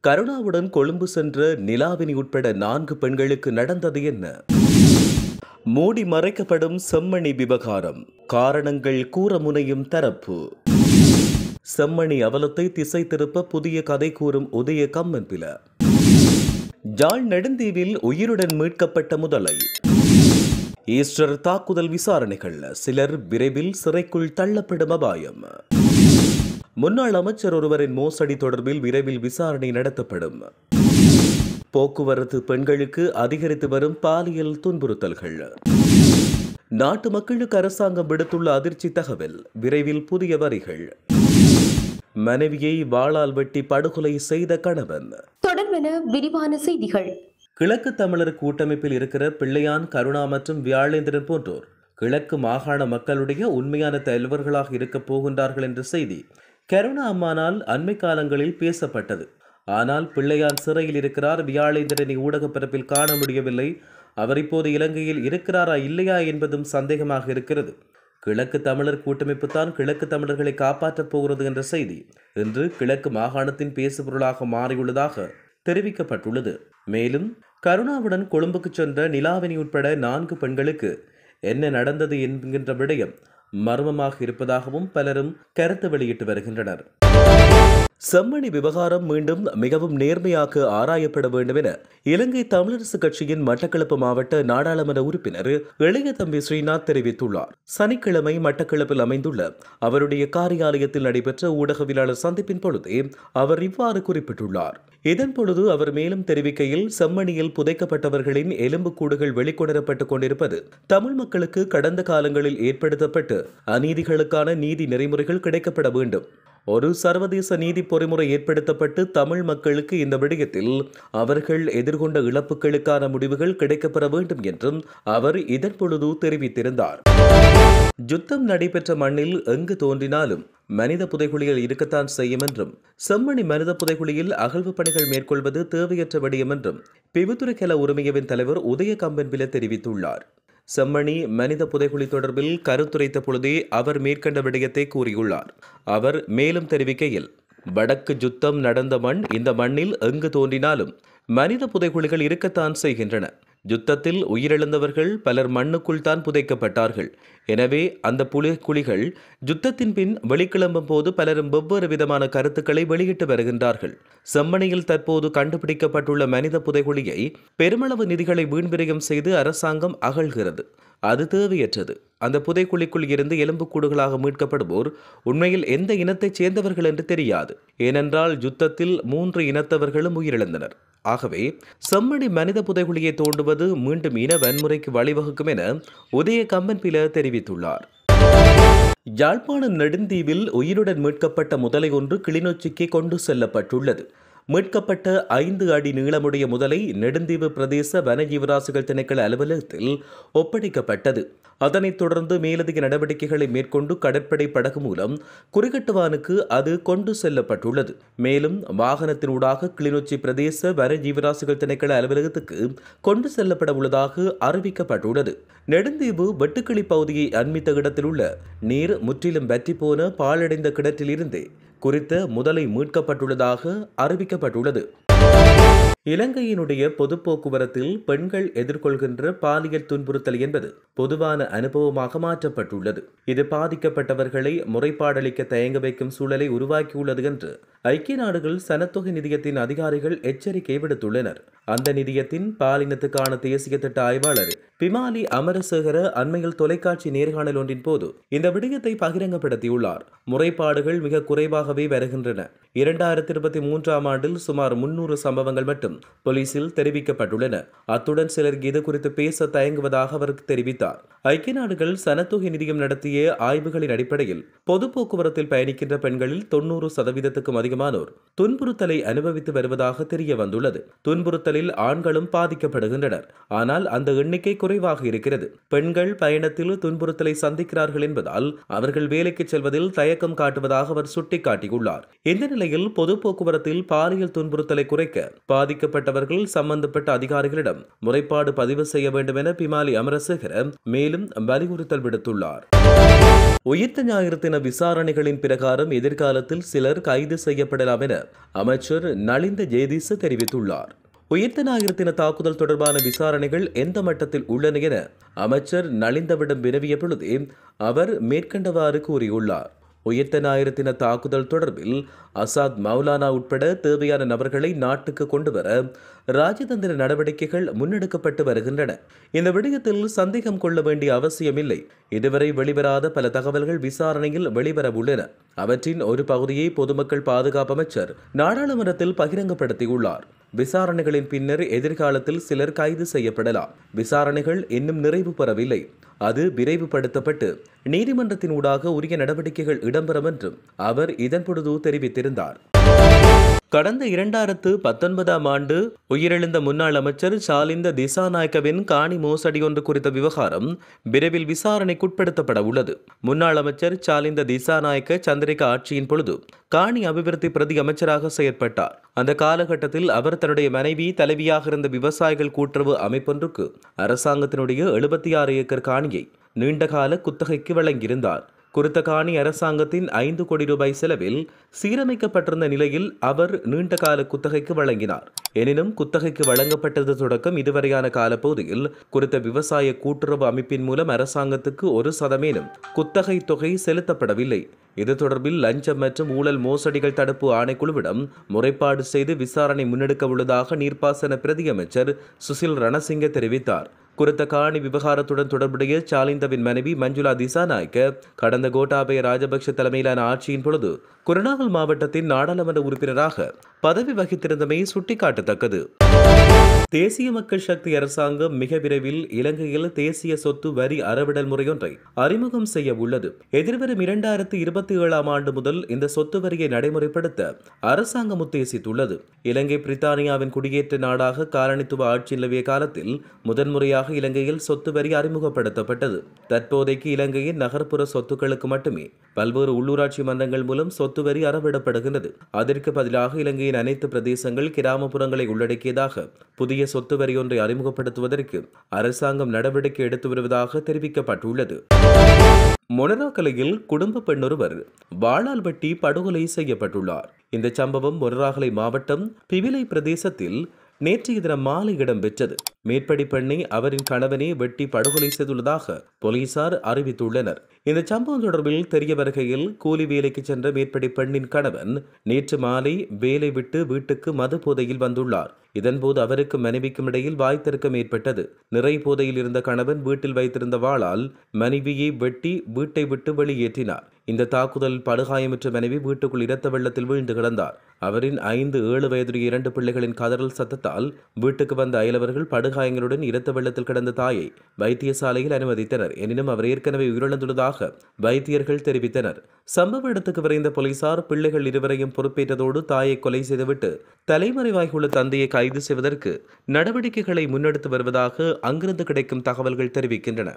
கருணாவுடன் கொழும்பு சென்ற நிலாவினி உட்பட 4 பெண்களுக்கு நடந்தது என்ன? மூடி மறைக்கப்படும் செம்மணி விவகாரம், காரணங்கள் கூற முனையும் தரப்பு. செம்மணி அவலத்தை திசை திருப்ப புதிய கதை கூறும் உதய கம்மன்பில. ஜாழ் நெடுந்தீவில் உயிருடன் மீட்கப்பட்ட முதலை. ஈஸ்டர் தாக்குதல் விசாரணைகள், சிலர் விரைவில் சிறைக்குள் தள்ளப்படும் அபாயம். முன்னாள் அமைச்சர் ஒருவரின் மோசடி தொடர்பில் விரைவில் விசாரணை நடத்தப்படும். போக்குவரத்து பெண்களுக்கு அதிகரித்து வரும் பாலியல் துன்புறுத்தல்கள். நாட்டு மக்களுக்கு அரசாங்கம் விடுத்துள்ள அதிர்ச்சி தகவல், விரைவில் புதிய வரிகள். மனைவியை வாளால் வெட்டி படுகொலை செய்த கணவன். தொடர்பென விரிவான செய்திகள். கிழக்கு தமிழர் கூட்டமைப்பில் இருக்கிற பிள்ளையான், கருணா மற்றும் வியாழேந்திரன் போன்றோர் கிழக்கு மாகாண மக்களுடைய உண்மையான தலைவர்களாக இருக்கப் போகின்றார்கள் என்ற செய்தி கருணா அம்மானால் அண்மை காலங்களில் பேசப்பட்டது. ஆனால் பிள்ளையான் சிறையில் இருக்கிறார், வியாழேந்திரனை ஊடகப் பரப்பில் காண முடியவில்லை. அவர் இப்போது இலங்கையில் இருக்கிறாரா இல்லையா என்பதும் சந்தேகமாக இருக்கிறது. கிழக்கு தமிழர் கூட்டமைப்பு தான் கிழக்கு தமிழர்களை காப்பாற்றப் போகிறது என்ற செய்தி இன்று கிழக்கு மாகாணத்தின் பேசுபொருளாக மாறியுள்ளதாக தெரிவிக்கப்பட்டுள்ளது. மேலும் கருணாவுடன் கொழும்புக்கு சென்ற நிலாவினி உட்பட 4 பெண்களுக்கு என்ன நடந்தது என்கின்ற விடயம் மர்மமாக இருப்பதாகவும் பலரும் கருத்து வெளியிட்டு வருகின்றனர். செம்மணி விவகாரம் மீண்டும் மிகவும் நேர்மையாக ஆராயப்பட வேண்டும் என இலங்கை தமிழரசு கட்சியின் மட்டக்களப்பு மாவட்ட நாடாளுமன்ற உறுப்பினர் இளைய தம்பி ஸ்ரீநாத் தெரிவித்துள்ளார். சனிக்கிழமை மட்டக்களப்பில் அமைந்துள்ள அவருடைய காரியாலயத்தில் நடைபெற்ற ஊடகவியலாளர் சந்திப்பின் பொழுதே அவர் இவ்வாறு குறிப்பிட்டுள்ளார். இதன் பொழுது அவர் மேலும் தெரிவிக்கையில், செம்மணியில் புதைக்கப்பட்டவர்களின் எலும்புக்கூடுகள் வெளிக்கொணரப்பட்டுக் கொண்டிருப்பது தமிழ் மக்களுக்கு கடந்த காலங்களில் ஏற்படுத்தப்பட்டு அநீதிகளுக்கான நீதி நெறிமுறைகள் கிடைக்கப்பட வேண்டும். ஒரு சர்வதேச நீதி பொறிமுறை ஏற்படுத்தப்பட்டு தமிழ் மக்களுக்கு இந்த விடயத்தில் அவர்கள் எதிர்கொண்ட இழப்புகளுக்கான முடிவுகள் கிடைக்கப்பெற வேண்டும் என்றும் அவர் இதன் பொழுது தெரிவித்திருந்தார். யுத்தம் நடைபெற்ற மண்ணில் எங்கு தோன்றினாலும் மனித புதைகுழிகள் இருக்கத்தான் செய்யும் என்றும், செம்மணி மனித புதைகுழியில் அகழ்வு பணிகள் மேற்கொள்வது தேவையற்ற விடயம் என்றும் பிவுத்துறைக்கல உரிமையவின் தலைவர் உதய கம்பன்பில தெரிவித்துள்ளார். செம்மணி மனித புதைகுழி தொடர்பில் கருத்துரைத்த பொழுதே அவர் மேற்கண்ட விடயத்தை கூறியுள்ளார். அவர் மேலும் தெரிவிக்கையில், வடக்கு யுத்தம் நடந்த மண், இந்த மண்ணில் எங்கு தோன்றினாலும் மனித புதைகுழிகள் இருக்கத்தான் செய்கின்றன. யுத்தத்தில் உயிரிழந்தவர்கள் பலர் மண்ணுக்குள் தான் புதைக்கப்பட்டார்கள். எனவே அந்த புதைகுழிகள் யுத்தத்தின் பின் வெளிக்கிளம்பும் போது பலரும் வெவ்வேறு விதமான கருத்துக்களை வெளியிட்டு வருகின்றார்கள். செம்மணியில் தற்போது கண்டுபிடிக்கப்பட்டுள்ள மனித புதைகுழியை பெருமளவு நிதிகளை வீண்விரயம் செய்து அரசாங்கம் அகழ்கிறது. அது தேவையற்றது. அந்த புதைக்குழிக்குள் இருந்து எலும்புக்கூடுகளாக மீட்கப்படுவோர் உண்மையில் எந்த இனத்தைச் சேர்ந்தவர்கள் என்று தெரியாது. ஏனென்றால் யுத்தத்தில் 3 இனத்தவர்களும் உயிரிழந்தனர். ஆகவே செம்மணி மனித புதைகுழியை தோண்டுவது மீண்டும் இன வன்முறைக்கு வழிவகுக்கும் என உதய கம்பன்பில தெரிவித்துள்ளார். யாழ்ப்பாணம் நெடுந்தீவில் உயிருடன் மீட்கப்பட்ட முதலை ஒன்று கிளிநொச்சிக்கு கொண்டு செல்லப்பட்டுள்ளது. மீட்கப்பட்ட 5 அடி நீளமுடைய முதலை நெடுந்தீவு பிரதேச வன ஜீவராசிகள் திணைக்கள அலுவலகத்தில் ஒப்படைக்கப்பட்டது. அதனைத் தொடர்ந்து மேலதிக நடவடிக்கைகளை மேற்கொண்டு கடற்படை படகு மூலம் குறிகட்டுவானுக்கு அது கொண்டு செல்லப்பட்டுள்ளது. மேலும் வாகனத்தினூடாக கிளிநொச்சி பிரதேச வன ஜீவராசிகள் திணைக்கள அலுவலகத்துக்கு கொண்டு செல்லப்பட உள்ளதாக அறிவிக்கப்பட்டுள்ளது. நெடுந்தீவு வெட்டுக்கிளி பகுதியை அண்மித்த இடத்தில் உள்ள நீர் முற்றிலும் வற்றி போன பாழடைந்த கிணற்றில் இருந்தே குறித்த முதலை மீட்கப்பட்டுள்ளதாக அறிவிக்கப்பட்டுள்ளது. இலங்கையினுடைய பொது போக்குவரத்தில் பெண்கள் எதிர்கொள்கின்ற பாலியல் துன்புறுத்தல் என்பது பொதுவான அனுபவமாக மாற்றப்பட்டுள்ளது. இது பாதிக்கப்பட்டவர்களை முறைப்பாடளிக்க தயங்க வைக்கும் சூழலை உருவாக்கியுள்ளது என்று ஐக்கிய நாடுகள் சனத்தொகை நிதியத்தின் அதிகாரிகள் எச்சரிக்கை விடுத்துள்ளனர். அந்த நிதியத்தின் பாலினத்துக்கான தேசிய திட்ட ஆய்வாளர் பிமாலி அமரசேகர அண்மையில் தொலைக்காட்சி நேர்காணல் ஒன்றின் போது இந்த விடயத்தை பகிரங்கப்படுத்தியுள்ளார். முறைப்பாடுகள் மிக குறைவாகவே வருகின்றன. 2023ஆம் ஆண்டில் சுமார் 300 சம்பவங்கள் மட்டும் போலீசில் தெரிவிக்கப்பட்டுள்ளன. அத்துடன் சிலர் இது குறித்து பேச தயங்குவதாக அவர் தெரிவித்தார். ஐக்கிய நாடுகள் சனத்தொகை நிதியம் நடத்திய ஆய்வுகளின் அடிப்படையில் பொது போக்குவரத்தில் பயணிக்கின்ற பெண்களில் 90%க்கும் அதிகமானோர் துன்புறுத்தலை அனுபவித்து வருவதாக தெரிய வந்துள்ளது. துன்புறுத்தலில் ஆண்களும் பாதிக்கப்படுகின்றனர். ஆனால் அந்த எண்ணிக்கை குறைவாக இருக்கிறது. பெண்கள் பயணத்தில் துன்புறுத்தலை சந்திக்கிறார்கள் என்பதால் அவர்கள் வேலைக்கு செல்வதில் தயக்கம் காட்டுவதாக அவர் சுட்டிக்காட்டியுள்ளார். இந்த நிலையில் பொது போக்குவரத்தில் பாலியல் துன்புறுத்தலை குறைக்க பாதிக்கப்பட்டவர்கள் சம்பந்தப்பட்ட அதிகாரிகளிடம் முறைப்பாடு பதிவு செய்ய வேண்டும் என பிமாலி அமரசேகர மேலும் வலியுறுத்தல் விடுத்துள்ளார். உயிர்த்த ஞாயிறு தின விசாரணைகளின் பிரகாரம் எதிர்காலத்தில் சிலர் கைது செய்யப்படலாம் என அமைச்சர் நலிந்த ஜேதிச தெரிவித்துள்ளார். உயிர்த்த ஞாயிறு தின தாக்குதல் தொடர்பான விசாரணைகள் எந்த மட்டத்தில் உள்ளன என அமைச்சர் நலிந்தவிடம் வினவிய பொழுதே அவர் மேற்கண்டவாறு கூறியுள்ளார். உயிர்த்த ஞாயிறு தின தாக்குதல் தொடர்பில் அசாத் மௌலானா உட்பட தேவையான நபர்களை நாட்டுக்கு கொண்டுவர ராஜதந்திர நடவடிக்கைகள் முன்னெடுக்கப்பட்டு வருகின்றன. இந்த விடயத்தில் சந்தேகம் கொள்ள வேண்டிய அவசியமில்லை. இதுவரை வெளிவராத பல தகவல்கள் விசாரணையில் வெளிவர உள்ளன. அவற்றின் ஒரு பகுதியை பொதுமக்கள் பாதுகாப்பு அமைச்சர் நாடாளுமன்றத்தில் பகிரங்கப்படுத்தியுள்ளார். விசாரணைகளின் பின்னர் எதிர்காலத்தில் சிலர் கைது செய்யப்படலாம். விசாரணைகள் இன்னும் நிறைவு பெறவில்லை. அது விரைவுபடுத்தப்பட்டு நீதிமன்றத்தின் ஊடாக உரிய நடவடிக்கைகள் இடம்பெறும் என்றும் அவர் இதன்பொழுது தெரிவித்திருந்தார். கடந்த 2019ஆம் ஆண்டு உயிரிழந்த முன்னாள் அமைச்சர் சாலிந்த திசாநாயக்கவின் காணி மோசடி ஒன்று குறித்த விவகாரம் விரைவில் விசாரணைக்குட்படுத்தப்பட உள்ளது. முன்னாள் அமைச்சர் சாலிந்த திசாநாயக்க சந்திரிகா ஆட்சியின் பொழுது காணி அபிவிருத்தி பிரதி அமைச்சராக செயற்பட்டார். அந்த காலகட்டத்தில் அவர் தன்னுடைய மனைவி தலைவியாக இருந்த விவசாயிகள் கூட்டுறவு அமைப்பொன்றுக்கு அரசாங்கத்தினுடைய 76 ஏக்கர் காணியை நீண்டகால குத்தகைக்கு வழங்கியிருந்தார். குறித்த காணி அரசாங்கத்தின் 5 கோடி ரூபாய் செலவில் சீரமைக்கப்பட்டிருந்த நிலையில் அவர் நீண்டகால குத்தகைக்கு வழங்கினார். எனினும் குத்தகைக்கு வழங்கப்பட்டது தொடக்கம் இதுவரையான காலப்பகுதியில் குறித்த விவசாய கூட்டுறவு அமைப்பின் மூலம் அரசாங்கத்துக்கு 1% குத்தகை தொகை செலுத்தப்படவில்லை. இது தொடர்பில் லஞ்சம் மற்றும் ஊழல் மோசடிகள் தடுப்பு ஆணைக்குழுவிடம் முறைப்பாடு செய்து விசாரணை முன்னெடுக்க உள்ளதாக நீர்ப்பாசன பிரதி அமைச்சர் சுசில் ரணசிங்க தெரிவித்தார். குறித்த காணி விவகாரத்துடன் தொடர்புடைய சாலிந்தவின் மனைவி மஞ்சுளா திசாநாயக்க கடந்த கோட்டாபய ராஜபக்ஷ தலைமையிலான ஆட்சியின் பொழுது குருநாகல் மாவட்டத்தின் நாடாளுமன்ற உறுப்பினராக பதவி வகித்திருந்தமை சுட்டிக்காட்டத்தக்கது. தேசிய மக்கள் சக்தி அரசாங்கம் மிக விரைவில் இலங்கையில் தேசிய சொத்து வரி அறவிடல் முறையொன்றை அறிமுகம் செய்ய உள்ளது. எதிர்வரும் 2027ஆம் ஆண்டு முதல் இந்த சொத்து வரியை நடைமுறைப்படுத்த அரசாங்கம் உத்தேசித்துள்ளது. இலங்கை பிரித்தானியாவின் குடியேற்ற நாடாக காலனித்துவ ஆட்சி நிலவிய காலத்தில் முதன்முறையாக இலங்கையில் சொத்து வரி அறிமுகப்படுத்தப்பட்டது. தற்போதைக்கு இலங்கையின் நகர்ப்புற சொத்துக்களுக்கு மட்டுமே பல்வேறு உள்ளூராட்சி மன்றங்கள் மூலம் சொத்து வரி அறவிடப்படுகிறது. அதற்கு பதிலாக இலங்கையின் அனைத்து பிரதேசங்கள் கிராமப்புறங்களை உள்ளடக்கியதாக புதிய சொத்து வரி ஒன்றை அறிமுகப்படுத்துவதற்கு அரசாங்கம் நடவடிக்கை எடுத்து வருவதாக தெரிவிக்கப்பட்டுள்ளது. மொனராகலையில் குடும்ப பெண்ணொருவர் வாளால் வெட்டி படுகொலை செய்யப்பட்டுள்ளார். இந்த சம்பவம் மொனராகலை மாவட்டம் பிவிலை பிரதேசத்தில் நேற்றைய தினம் மாலை இடம்பெற்றது. மேற்படி பெண்ணை அவரின் கணவனே வெட்டி படுகொலை செய்துள்ளதாக போலீசார் அறிவித்துள்ளனர். இந்த சம்பவம் தொடர்பில் தெரிய வருகையில் கூலி வேலைக்கு சென்ற மேற்படி பெண்ணின் கணவன் நேற்று மாலை வேலை விட்டு வீட்டுக்கு மது போதையில் வந்துள்ளார். இதன்போது அவருக்கு மனைவிக்கும் இடையில் வாய்த்தர்க்கம் ஏற்பட்டது. நிறை போதையில் இருந்த கணவன் வீட்டில் வைத்திருந்த வாளால் மனைவியை வெட்டி வீட்டை விட்டு வெளியேற்றினார். இந்த தாக்குதலில் படுகாயமுற்ற மனைவி வீட்டுக்குள் இரத்த வெள்ளத்தில் வீழ்ந்து கிடந்தார். அவரின் 5, 7 வயதுடைய 2 பிள்ளைகளின் கதறல் சத்தத்தால் வீட்டுக்கு வந்த அயலவர்கள் படுகாயங்களுடன் இரத்த வெள்ளத்தில் கிடந்த தாயை வைத்தியசாலையில் அனுமதித்தனர். எனினும் அவர் ஏற்கனவே உயிரிழந்துள்ளதாக வைத்தியர்கள் தெரிவித்தனர். சம்பவ இடத்துக்கு விரைந்த போலீசார் பிள்ளைகள் இருவரையும் பொறுப்பேற்றதோடு தாயை கொலை செய்துவிட்டு தலைமறைவாகியுள்ள தந்தையை கைது செய்வதற்கு நடவடிக்கைகளை முன்னெடுத்து வருவதாக அங்கிருந்து கிடைக்கும் தகவல்கள் தெரிவிக்கின்றன.